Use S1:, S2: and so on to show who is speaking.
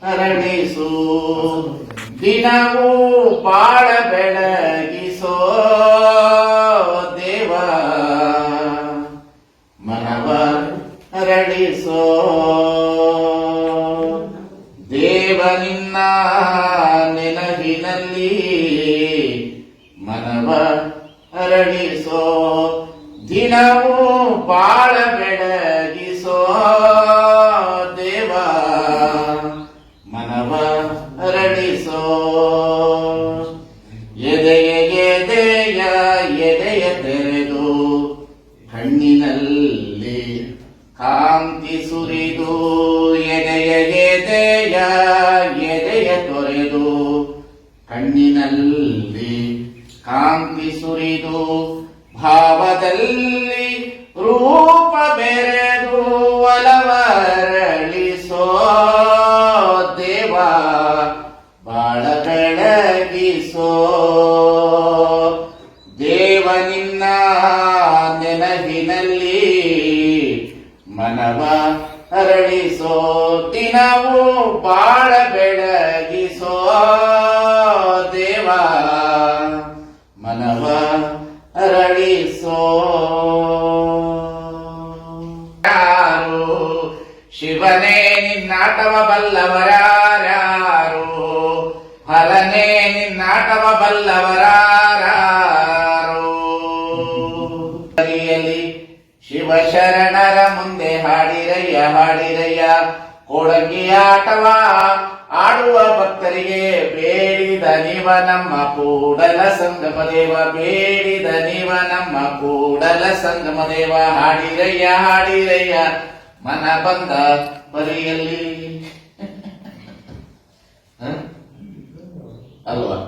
S1: ಹರಡಿಸು ದಿನವೂ ಬಾಳ ಬೆಳಗಿಸೋ ದೇವ ಮನವ ಹರಡಿಸೋ ದೇವ ನಿನ್ನ ನೆನಪಿನಲ್ಲಿ ಮನವ ಹರಡಿಸೋ ದಿನವೂ ಬಾಳ ಬೆಳಗಿಸೋ ದೇವ ಮನವ ಹರಡಿಸೋ ಎದೆಯ ತೆರೆದು ಕಣ್ಣಿನಲ್ಲಿ ಕಾಂತಿ ಸುರಿದು ಎದೆಯ ತೊರೆದು ಕಣ್ಣಿನಲ್ಲಿ ಕಾಂತಿ ಸುರಿದು ಭಾವದಲ್ಲಿ ರೂಪ ಬೆರೆದು ಒಲವರಳಿಸೋ ದೇವ ಬಾಳ ಬೆಳಗಿಸೋ ದೇವ ನಿನ್ನ ನೆನಪಿನಲ್ಲಿ ಮನವ ಹರಡಿಸೋ ದಿನವೂ ಬಾಳ ಬೆಳಗಿಸೋ ದೇವ ಮನವ ಹರಡಿಸೋ ಯಾರು ಶಿವನೇ ನಿನ್ನಾಟವ ಬಲ್ಲವರಾರು ಹರನೇ ನಿನ್ನಾಟವ ಬಲ್ಲವರಾರು ಶಿವಶರಣರ ಮುಂದೆ ಹಾಡಿರಯ್ಯ ಕೋಡಂಗಿ ಆಟವ ಆಡುವ ಭಕ್ತರಿಗೆ ಬೇಡಿದ ನೀವ ನಮ್ಮ ಕೂಡಲ ಸಂಗಮ ದೇವ ಬೇಡಿದ ನೀವ ನಮ್ಮ ಕೂಡಲ ಸಂಗಮ ದೇವ ಹಾಡಿರಯ್ಯ ಮನ ಬಂದ ಬರಿಯಲ್ಲಿ ಅಲ್ವಾ